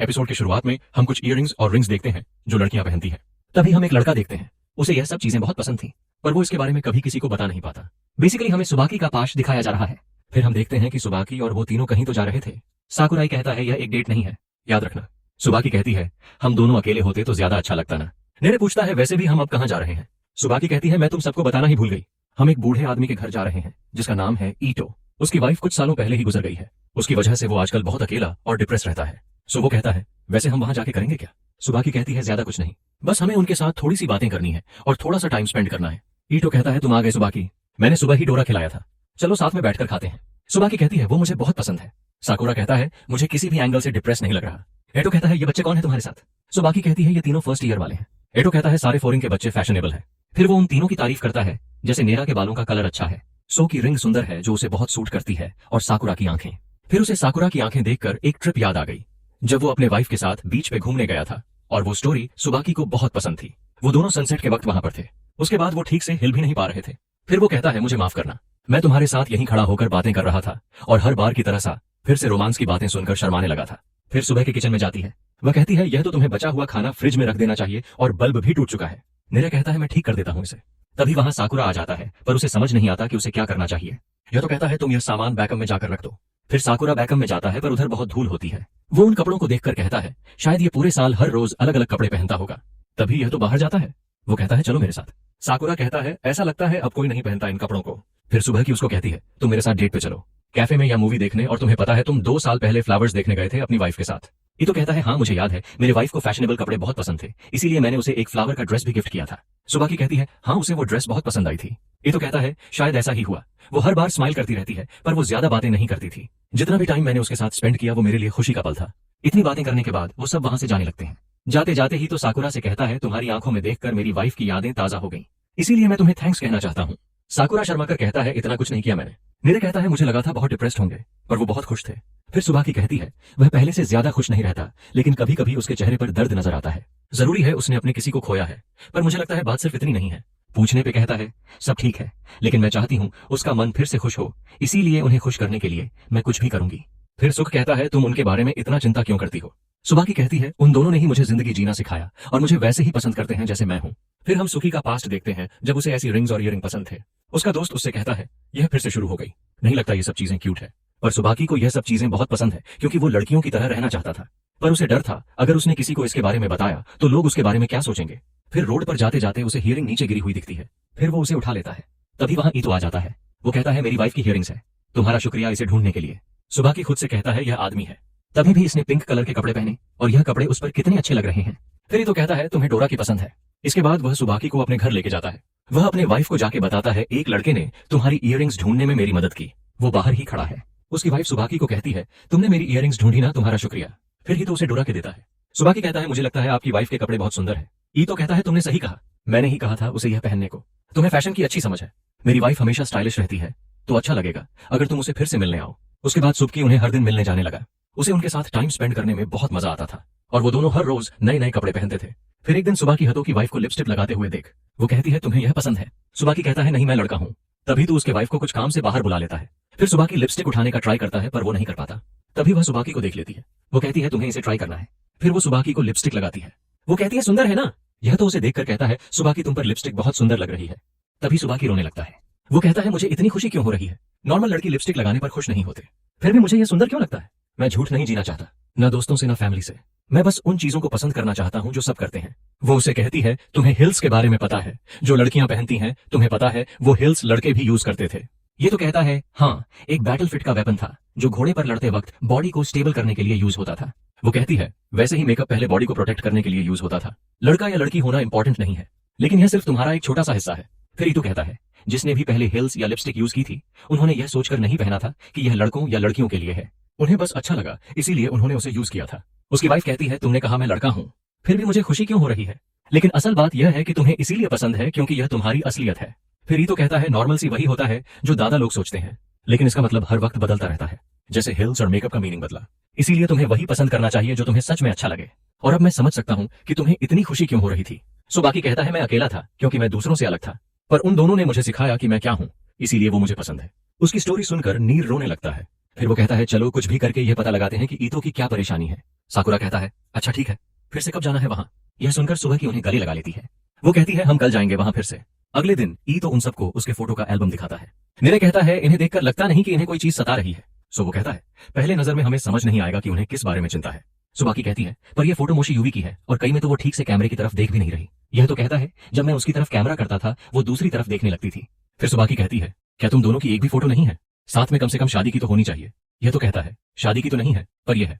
Episode की शुरुआत में हम कुछ इयररिंग्स और रिंग्स देखते हैं जो लड़कियां पहनती हैं। तभी हम एक लड़का देखते हैं। उसे यह सब चीजें बहुत पसंद थी, पर वो इसके बारे में कभी किसी को बता नहीं पाता। बेसिकली हमें सुबाकी का पास्ट दिखाया जा रहा है। फिर हम देखते हैं कि सुबाकी और वो तीनों कहीं तो जा रहे थे। साकुराई कहता है यह एक डेट नहीं है, याद रखना। सुबाकी कहती है हम दोनों अकेले होते तो ज्यादा अच्छा लगता ना। नेरे पूछता है वैसे भी हम अब कहाँ जा रहे हैं। सुबाकी कहती है मैं तुम सबको बताना ही भूल गई। हम एक बूढ़े आदमी के घर जा रहे हैं जिसका नाम है ईटो। उसकी वाइफ कुछ सालों पहले ही गुजर गई है। उसकी वजह से वो आजकल बहुत अकेला और डिप्रेस रहता है। सो वो कहता है वैसे हम वहां जाके करेंगे क्या। सुबाकी कहती है ज्यादा कुछ नहीं, बस हमें उनके साथ थोड़ी सी बातें करनी है और थोड़ा सा टाइम स्पेंड करना है। ईटो कहता है तुम आ गए सुबाकी, मैंने सुबह ही डोरा खिलाया था, चलो साथ में बैठकर खाते हैं। सुबाकी कहती है वो मुझे बहुत पसंद है। साकुरा कहता है मुझे किसी भी एंगल से डिप्रेस नहीं लग रहा। एटो कहता है ये बच्चे कौन है तुम्हारे साथ। सुबाकी कहती है ये तीनों फर्स्ट ईयर वाले हैं। एटो कहता है सारे फॉरेन के बच्चे फैशनेबल है। फिर वो उन तीनों की तारीफ करता है, जैसे नेरा के बालों का कलर अच्छा है, सो की रिंग सुंदर है जो उसे बहुत सूट करती है, और साकुरा की आंखें। फिर उसे साकुरा की आंखें देखकर एक ट्रिप याद आ गई जब वो अपने वाइफ के साथ बीच पे घूमने गया था, और वो स्टोरी सुबाकी को बहुत पसंद थी। वो दोनों सनसेट के वक्त वहां पर थे। उसके बाद वो ठीक से हिल भी नहीं पा रहे थे। फिर वो कहता है मुझे माफ करना, मैं तुम्हारे साथ यहीं खड़ा होकर बातें कर रहा था और हर बार की तरह सा फिर से रोमांस की बातें सुनकर शर्माने लगा था। फिर सुबह के किचन में जाती है। वह कहती है यह तो तुम्हें बचा हुआ खाना फ्रिज में रख देना चाहिए और बल्ब भी टूट चुका है। नेरा कहता है मैं ठीक कर देता हूँ इसे। तभी वहां साकुरा आ जाता है, पर उसे समझ नहीं आता कि उसे क्या करना चाहिए। यह तो कहता है तुम यह सामान बैकअप में जाकर रख दो। फिर साकुरा बैकअप में जाता है, पर उधर बहुत धूल होती है। वो उन कपड़ों को देखकर कहता है शायद ये पूरे साल हर रोज अलग अलग कपड़े पहनता होगा। तभी यह तो बाहर जाता है। वो कहता है चलो मेरे साथ। साकुरा कहता है ऐसा लगता है अब कोई नहीं पहनता इन कपड़ों को। फिर सुबह की उसको कहती है तुम मेरे साथ डेट पे चलो, कैफे में या मूवी देखने, और तुम्हें पता है तुम 2 साल पहले फ्लावर्स देखने गए थे अपनी वाइफ के साथ। ये तो कहता है हाँ मुझे याद है, मेरे वाइफ को फैशनेबल कपड़े बहुत पसंद थे, इसीलिए मैंने उसे एक फ्लावर का ड्रेस भी गिफ्ट किया था। सुबाकी कहती है हाँ उसे वो ड्रेस बहुत पसंद आई थी। ये तो कहता है शायद ऐसा ही हुआ। वो हर बार स्माइल करती रहती है, पर वो ज्यादा बातें नहीं करती थी। जितना भी टाइम मैंने उसके साथ स्पेंड किया वो मेरे लिए खुशी का पल था। इतनी बातें करने के बाद वो सब वहां से जाने लगते हैं। जाते जाते ही तो साकुरा से कहता है तुम्हारी आंखों में देखकर मेरी वाइफ की यादें ताजा हो गई, इसीलिए मैं तुम्हें थैंक्स कहना चाहता हूँ। साकुरा शर्मा कर कहता है इतना कुछ नहीं किया मैंने। नेरे कहता है मुझे लगा था बहुत डिप्रेस्ड होंगे, पर वो बहुत खुश थे। फिर सुबाकी कहती है वह पहले से ज्यादा खुश नहीं रहता, लेकिन कभी कभी उसके चेहरे पर दर्द नजर आता है। जरूरी है उसने अपने किसी को खोया है, पर मुझे लगता है बात सिर्फ इतनी नहीं है। पूछने पे कहता है सब ठीक है, लेकिन मैं चाहती हूँ उसका मन फिर से खुश हो, इसीलिए उन्हें खुश करने के लिए मैं कुछ भी करूंगी। फिर सुख कहता है तुम उनके बारे में इतना चिंता क्यों करती हो। सुबाकी कहती है उन दोनों ने ही मुझे जिंदगी जीना सिखाया और मुझे वैसे ही पसंद करते हैं जैसे मैं हूँ। फिर हम सुखी का पास्ट देखते हैं जब उसे ऐसी रिंग्स और इयरिंग पसंद थे। उसका दोस्त उससे कहता है यह फिर से शुरू हो गई, नहीं लगता ये सब चीजें क्यूट है। पर सुबाकी को यह सब चीजें बहुत पसंद है क्योंकि वो लड़कियों की तरह रहना चाहता था, पर उसे डर था अगर उसने किसी को इसके बारे में बताया तो लोग उसके बारे में क्या सोचेंगे। फिर रोड पर जाते जाते उसे हियरिंग नीचे गिरी हुई दिखती है। फिर वो उसे उठा लेता है। तभी वहां ईटो आ जाता है। वो कहता है मेरी वाइफ की हियरिंग्स है, तुम्हारा शुक्रिया इसे ढूंढने के लिए। सुबाकी खुद से कहता है यह आदमी है, तभी भी इसने पिंक कलर के कपड़े पहने और यह कपड़े उस पर कितने अच्छे लग रहे हैं। फिर ये तो कहता है तुम्हें डोरा की पसंद है। इसके बाद वह सुबाकी को अपने घर लेके जाता है। वह अपने वाइफ को जाके बताता है एक लड़के ने तुम्हारी इयरिंग्स ढूंढने में मेरी मदद की, वो बाहर ही खड़ा है। उसकी वाइफ सुबाकी को कहती है तुमने मेरी इयरिंग्स ढूंढी ना, तुम्हारा शुक्रिया। फिर ही तो उसे डोरा के देता है। सुबाकी कहता है मुझे लगता है आपकी वाइफ के कपड़े बहुत सुंदर है। ई तो कहता है तुमने सही कहा, मैंने ही कहा था उसे यह पहनने को। तुम्हें फैशन की अच्छी समझ है। मेरी वाइफ हमेशा स्टाइलिश रहती है, तो अच्छा लगेगा अगर तुम उसे फिर से मिलने आओ। उसके बाद सुबकी उन्हें हर दिन मिलने जाने लगा। उसे उनके साथ टाइम स्पेंड करने में बहुत मजा आता था और वो दोनों हर रोज नए नए कपड़े पहनते थे। फिर एक दिन सुबह की हदों की वाइफ को लिपस्टिक लगाते हुए देख वो कहती है तुम्हें यह पसंद है। सुबह की कहता है नहीं मैं लड़का हूँ। तभी तो उसके वाइफ को कुछ काम से बाहर बुला लेता है। फिर सुबह की लिपस्टिक उठाने का ट्राई करता है, पर वो नहीं कर पाता। तभी वह सुबाकी को देख लेती है। वो कहती है तुम्हें इसे ट्राई करना है। फिर वो सुबाकी को लिपस्टिक लगाती है। वो कहती है सुंदर है ना। यह तो उसे देखकर कहता है सुबाकी तुम पर लिपस्टिक बहुत सुंदर लग रही है। तभी सुबाकी रोने लगता है। वो कहता है मुझे इतनी खुशी क्यों हो रही है, नॉर्मल लड़की लिपस्टिक लगाने पर खुश नहीं होते, फिर भी मुझे यह सुंदर क्यों लगता है। मैं झूठ नहीं जीना चाहता, न दोस्तों से न फैमिली से। मैं बस उन चीजों को पसंद करना चाहता हूँ जो सब करते हैं। वो उसे कहती है तुम्हें हिल्स के बारे में पता है, जो लड़कियां पहनती हैं, तुम्हें पता है वो हिल्स लड़के भी यूज करते थे। ये तो कहता है हाँ, एक बैटलफील्ड का वेपन था जो घोड़े पर लड़ते वक्त बॉडी को स्टेबल करने के लिए यूज होता था। वो कहती है वैसे ही मेकअप पहले बॉडी को प्रोटेक्ट करने के लिए यूज होता था। लड़का या लड़की होना इंपॉर्टेंट नहीं है, लेकिन यह सिर्फ तुम्हारा एक छोटा सा हिस्सा है। फिर ईटो कहता है जिसने भी पहले हिल्स या लिपस्टिक यूज की थी उन्होंने यह सोचकर नहीं पहना था कि यह लड़कों या लड़कियों के लिए है, उन्हें बस अच्छा लगा इसीलिए उन्होंने उसे यूज किया था। उसकी वाइफ कहती है तुमने कहा मैं लड़का हूँ, फिर भी मुझे खुशी क्यों हो रही है, लेकिन असल बात यह है कि तुम्हें इसीलिए पसंद है क्योंकि यह तुम्हारी असलियत है। फिर ईटो कहता है नॉर्मल सी वही होता है जो दादा लोग सोचते हैं, लेकिन इसका मतलब हर वक्त बदलता रहता है, जैसे हिल्स और मेकअप का मीनिंग बदला। इसीलिए तुम्हें वही पसंद करना चाहिए जो तुम्हें सच में अच्छा लगे। और अब मैं समझ सकता हूँ कि तुम्हें इतनी खुशी क्यों हो रही थी। सुबाकी कहता है मैं अकेला था क्योंकि मैं दूसरों से अलग था, पर उन दोनों ने मुझे सिखाया कि मैं क्या हूँ, इसीलिए वो मुझे पसंद है। उसकी स्टोरी सुनकर नीर रोने लगता है। फिर वो कहता है चलो कुछ भी करके यह पता लगाते हैं कि ईतो की क्या परेशानी है। साकुरा कहता है अच्छा ठीक है, फिर से कब जाना है वहां। यह सुनकर सुबह की उन्हें गले लगा लेती है। वो कहती है हम कल जाएंगे वहां फिर से। अगले दिन ईतो उन सबको उसके फोटो का एल्बम दिखाता है। निरे कहता है इन्हें देखकर लगता नहीं कि इन्हें कोई चीज सता रही है। सो वो कहता है पहले नजर में हमें समझ नहीं आएगा कि उन्हें किस बारे में चिंता है। सुबाकी कहती है पर यह फोटो मोशी यूवी की है और कई में तो वो ठीक से कैमरे की तरफ देख भी नहीं रही। यह तो कहता है जब मैं उसकी तरफ कैमरा करता था वो दूसरी तरफ देखने लगती थी। फिर सुबाकी कहती है क्या तुम दोनों की एक भी फोटो नहीं है, साथ में कम से कम शादी की तो होनी चाहिए। यह तो कहता है शादी की तो नहीं है पर यह है।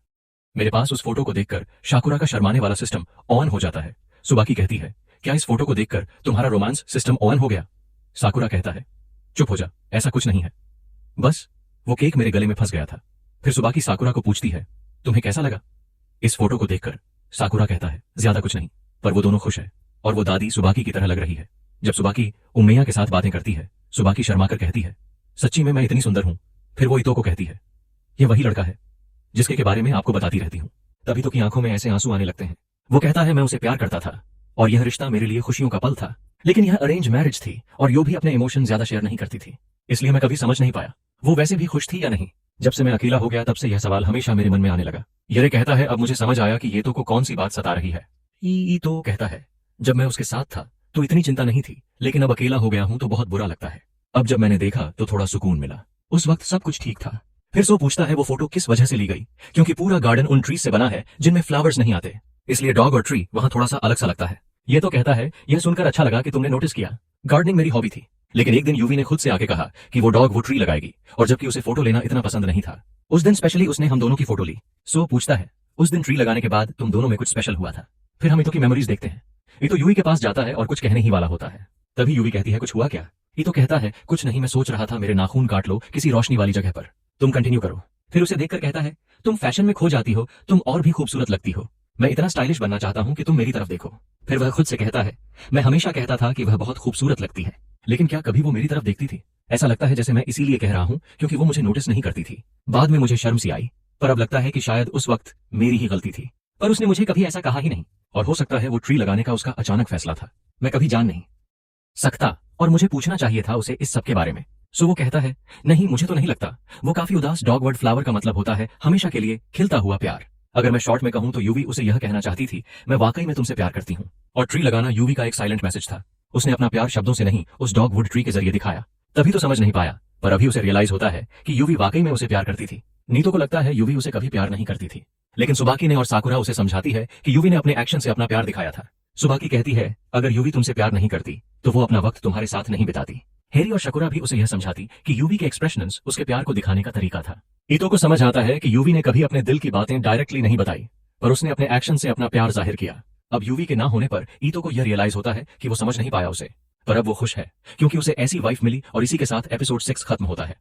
मेरे पास उस फोटो को देखकर शाकुरा का शर्माने वाला सिस्टम ऑन हो जाता है। सुबाकी कहती है क्या इस फोटो को देखकर तुम्हारा रोमांस सिस्टम ऑन हो गया। साकुरा कहता है चुप हो जा, ऐसा कुछ नहीं है, बस वो केक मेरे गले में फंस गया था। फिर सुबाकी साकुरा को पूछती है तुम्हें कैसा लगा इस फोटो को देखकर। साकुरा कहता है ज्यादा कुछ नहीं, पर वो दोनों खुश है और वो दादी सुबाकी की तरह लग रही है। जब सुबाकी उम्मैया के साथ बातें करती है सुबाकी शर्माकर कहती है सच्ची में मैं इतनी सुंदर हूं। फिर वो ईतो को कहती है ये वही लड़का है जिसके के बारे में आपको बताती रहती हूं। तभी तो की आंखों में ऐसे आंसू आने लगते हैं। वो कहता है मैं उसे प्यार करता था और यह रिश्ता मेरे लिए खुशियों का पल था, लेकिन यह अरेंज मैरिज थी और यो भी अपने इमोशन ज्यादा शेयर नहीं करती थी, इसलिए मैं कभी समझ नहीं पाया वो वैसे भी खुश थी या नहीं। जब से मैं अकेला हो गया तब से यह सवाल हमेशा मेरे मन में आने लगा। ये कहता है अब मुझे समझ आया कि ये तो को कौन सी बात सता रही है। ई तो कहता है जब मैं उसके साथ था तो इतनी चिंता नहीं थी, लेकिन अब अकेला हो गया हूं तो बहुत बुरा लगता है। अब जब मैंने देखा तो थोड़ा सुकून मिला, उस वक्त सब कुछ ठीक था। फिर सो पूछता है वो फोटो किस वजह से ली गई, क्योंकि पूरा गार्डन उन ट्रीज से बना है जिनमें फ्लावर्स नहीं आते, इसलिए डॉग और ट्री वहां थोड़ा सा अलग सा लगता है। ये तो कहता है यह सुनकर अच्छा लगा कि तुमने नोटिस किया, गार्डनिंग मेरी हॉबी थी, लेकिन एक दिन यूवी ने खुद से आके कहा कि वो डॉग वो ट्री लगाएगी, और जबकि उसे फोटो लेना इतना पसंद नहीं था। उस दिन स्पेशली उसने हम दोनों की फोटो ली। सो पूछता है उस दिन ट्री लगाने के बाद तुम दोनों में कुछ स्पेशल हुआ था। फिर हम ईतो की मेमोरीज देखते हैं। ईतो यूवी के पास जाता है और कुछ कहने ही वाला होता है। तभी यूवी कहती है कुछ हुआ क्या। ईतो कहता है कुछ नहीं, मैं सोच रहा था मेरे नाखून काट लो किसी रोशनी वाली जगह पर, तुम कंटिन्यू करो। फिर उसे देखकर कहता है तुम फैशन में खो जाती हो, तुम और भी खूबसूरत लगती हो, मैं इतना स्टाइलिश बनना चाहता हूं कि तुम मेरी तरफ देखो। फिर वह खुद से कहता है मैं हमेशा कहता था कि वह बहुत खूबसूरत लगती है, लेकिन क्या कभी वो मेरी तरफ देखती थी। ऐसा लगता है जैसे मैं इसीलिए कह रहा हूं क्योंकि वो मुझे नोटिस नहीं करती थी। बाद में मुझे शर्म सी आई, पर अब लगता है कि शायद उस वक्त मेरी ही गलती थी, पर उसने मुझे कभी ऐसा कहा ही नहीं। और हो सकता है वो ट्री लगाने का उसका अचानक फैसला था, मैं कभी जान नहीं सकता, और मुझे पूछना चाहिए था उसे इस सब के बारे में। सो वो कहता है नहीं मुझे तो नहीं लगता। वो काफी उदास डॉग वर्ड फ्लावर का मतलब होता है हमेशा के लिए खिलता हुआ प्यार। अगर मैं शॉर्ट में कहूं तो यूवी उसे यह कहना चाहती थी मैं वाकई में तुमसे प्यार करती हूं। और ट्री लगाना यूवी का एक साइलेंट मैसेज था। उसने अपना प्यार शब्दों से नहीं उस डॉग वुड ट्री के जरिए दिखाया। तभी तो समझ नहीं पाया, पर अभी उसे रियलाइज होता है कि यूवी वाकई में उसे प्यार करती थी। नीतो को लगता है यूवी उसे कभी प्यार नहीं करती थी, लेकिन सुबाकी ने और साकुरा उसे समझाती है कि यूवी ने अपने एक्शन से अपना प्यार दिखाया था। सुबाकी कहती है अगर यूवी तुमसे प्यार नहीं करती तो वो अपना वक्त तुम्हारे साथ नहीं बिताती। हेरी और शकुरा भी उसे यह समझाती कि यूवी के एक्सप्रेशंस उसके प्यार को दिखाने का तरीका था। ईतो को समझ आता है कि यूवी ने कभी अपने दिल की बातें डायरेक्टली नहीं बताई, पर उसने अपने एक्शन से अपना प्यार जाहिर किया। अब यूवी के ना होने पर ईतो को यह रियलाइज होता है कि वो समझ नहीं पाया उसे, पर अब वो खुश है क्योंकि उसे ऐसी वाइफ मिली और इसी के साथ एपिसोड 6 खत्म होता है।